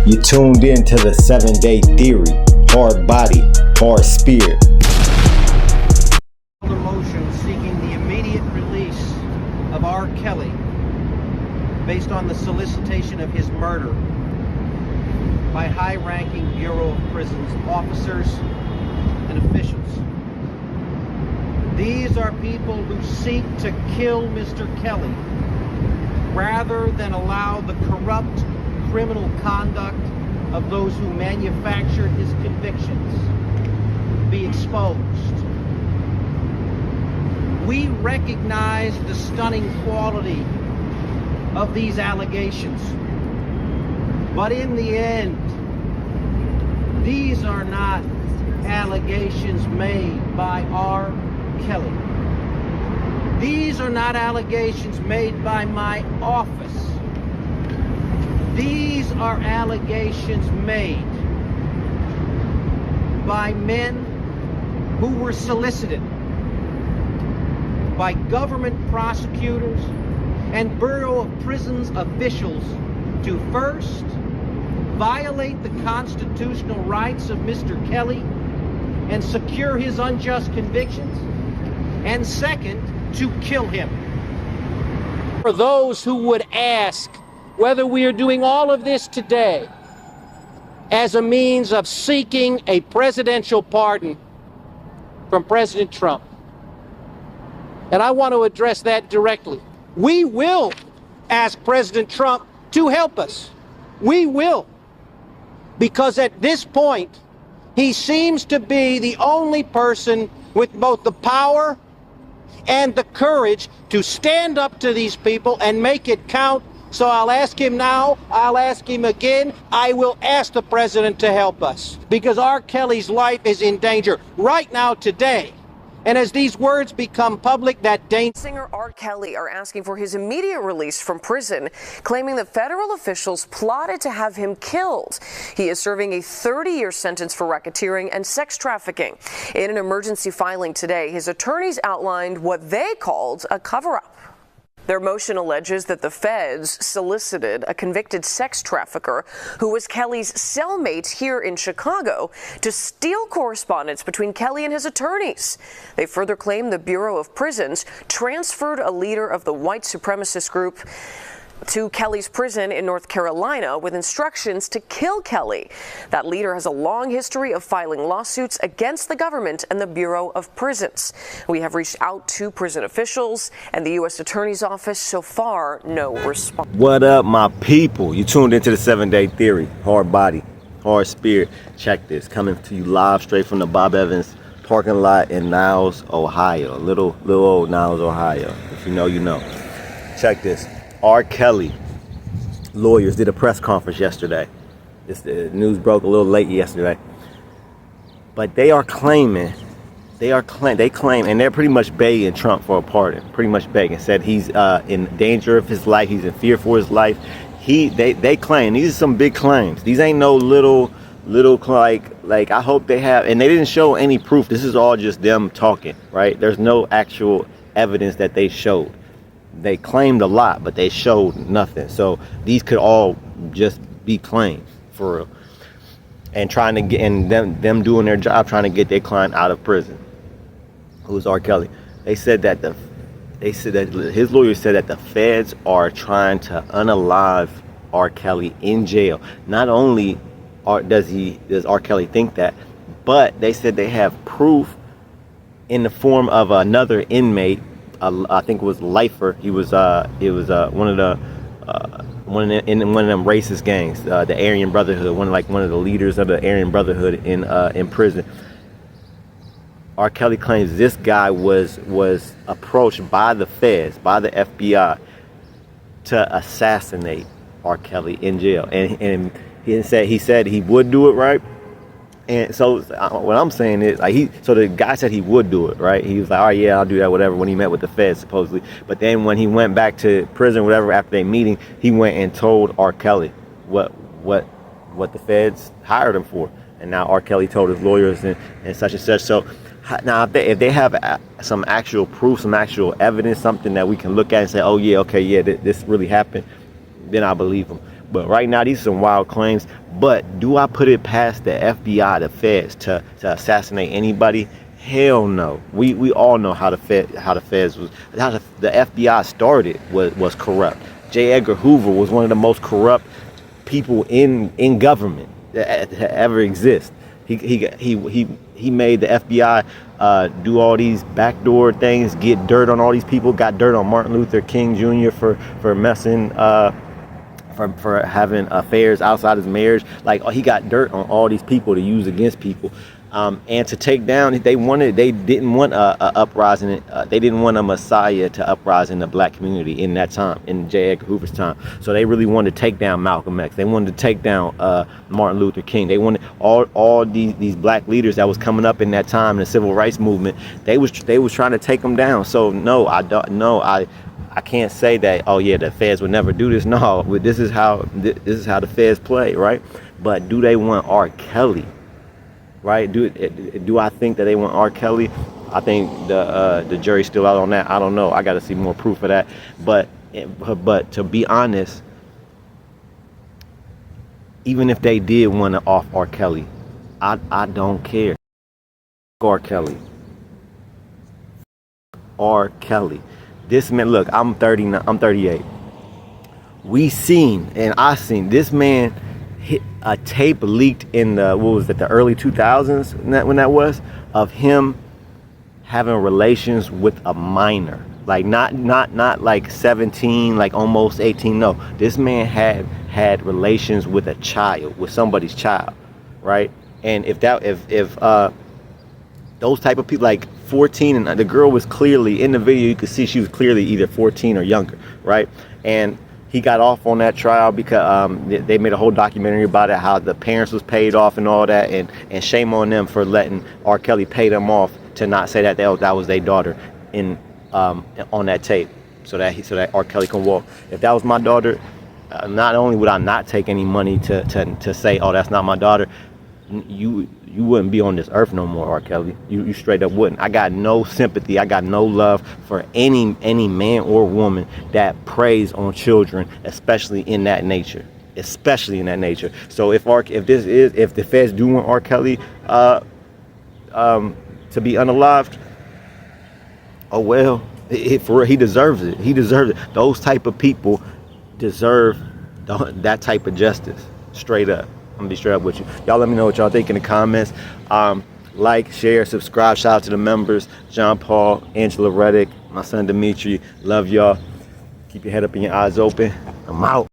You tuned in to the 7-Day Theory. Hard body, hard spirit. A motion seeking the immediate release of R. Kelly based on the solicitation of his murder by high-ranking Bureau of Prisons officers and officials. These are people who seek to kill Mr. Kelly rather than allow the corrupt criminal conduct of those who manufactured his convictions be exposed. We recognize the stunning quality of these allegations, but in the end, these are not allegations made by R. Kelly. These are not allegations made by my office. These are allegations made by men who were solicited by government prosecutors and Bureau of Prisons officials to first violate the constitutional rights of Mr. Kelly and secure his unjust convictions, and second, to kill him. For those who would ask whether we are doing all of this today as a means of seeking a presidential pardon from President Trump, and I want to address that directly. We will ask President Trump to help us. We will. Because at this point, he seems to be the only person with both the power and the courage to stand up to these people and make it count. So I'll ask him now, I'll ask him again, I will ask the president to help us. Because R. Kelly's life is in danger right now, today. And as these words become public, that danger... Singer R. Kelly are asking for his immediate release from prison, claiming that federal officials plotted to have him killed. He is serving a 30-year sentence for racketeering and sex trafficking. In an emergency filing today, his attorneys outlined what they called a cover-up. Their motion alleges that the feds solicited a convicted sex trafficker who was Kelly's cellmate here in Chicago to steal correspondence between Kelly and his attorneys. They further claim the Bureau of Prisons transferred a leader of the white supremacist group to Kelly's prison in North Carolina with instructions to kill Kelly. That leader has a long history of filing lawsuits against the government and the Bureau of Prisons. We have reached out to prison officials and the U.S. Attorney's Office. So far, no response. What up, my people? You tuned into the 7-Day Theory. Hard body, hard spirit. Check this. Coming to you live straight from the Bob Evans parking lot in Niles, Ohio. Little old Niles, Ohio. If you know, you know. Check this. R. Kelly lawyers did a press conference yesterday. The news broke a little late yesterday. But they claim, and they're pretty much begging Trump for a pardon. Pretty much begging. Said he's in danger of his life. He's in fear for his life. They claim, these are some big claims. These ain't no little like I hope they have, and they didn't show any proof. This is all just them talking, right? There's no actual evidence that they showed. They claimed a lot, but they showed nothing. So these could all just be claims for real. And trying to get, and them doing their job, trying to get their client out of prison. Who's R. Kelly? They said that his lawyer said that the feds are trying to unalive R. Kelly in jail. Not only does R. Kelly think that, but they said they have proof in the form of another inmate. I think it was lifer. He was one of them racist gangs, the Aryan Brotherhood, one of the leaders of the Aryan Brotherhood in prison. R. Kelly claims this guy was approached by the feds, by the FBI, to assassinate R. Kelly in jail, and he said he would do it, right? And so what I'm saying is, so the guy said he would do it, right? He was like, all right, yeah, I'll do that, whatever, when he met with the feds, supposedly. But then when he went back to prison, whatever, after their meeting, he went and told R. Kelly what the feds hired him for. And now R. Kelly told his lawyers and such and such. So now if they have some actual proof, some actual evidence, something that we can look at and say, oh, yeah, okay, yeah, this really happened, then I believe them. But right now, these are some wild claims. But do I put it past the FBI, the feds, to assassinate anybody? Hell no. We all know how the feds was, how the FBI started was corrupt. J. Edgar Hoover was one of the most corrupt people in government that ever exist. He made the FBI do all these backdoor things, get dirt on all these people, got dirt on Martin Luther King Jr. for messing for having affairs outside his marriage. Like, he got dirt on all these people to use against people. And to take down, they didn't want a uprising. They didn't want a messiah to uprise in the black community in that time, in J. Edgar Hoover's time. So they really wanted to take down Malcolm X. They wanted to take down Martin Luther King. They wanted all these black leaders that was coming up in that time in the civil rights movement. They was trying to take them down. So no, I can't say that, oh yeah, the feds would never do this. No, this is how the feds play, right? But do they want R. Kelly? Right? Do I think that they want R. Kelly? I think the jury's still out on that. I don't know. I got to see more proof of that. But to be honest, even if they did want to off R. Kelly, I don't care. R. Kelly. R. Kelly. This man, look, I'm 39. I'm 38. I seen this man. A tape leaked in the early 2000s when that was, of him having relations with a minor, like not like 17, like almost 18. No, this man had relations with a child, with somebody's child, right? And if those type of people, like 14, and the girl was clearly in the video, you could see she was clearly either 14 or younger, right? And he got off on that trial because they made a whole documentary about it, how the parents was paid off and all that, and shame on them for letting R. Kelly pay them off to not say that was their daughter on that tape, so that R. Kelly can walk. If that was my daughter, not only would I not take any money to say, oh, that's not my daughter, you wouldn't be on this earth no more, R. Kelly. You straight up wouldn't. I got no sympathy. I got no love for any man or woman that preys on children, especially in that nature. So if the feds do want R. Kelly to be unalived, oh well, he deserves it. He deserves it. Those type of people deserve that type of justice. Straight up. I'm gonna be straight up with you. Y'all let me know what y'all think in the comments. Like, share, subscribe. Shout out to the members: John Paul, Angela Reddick, my son Dimitri. Love y'all. Keep your head up and your eyes open. I'm out.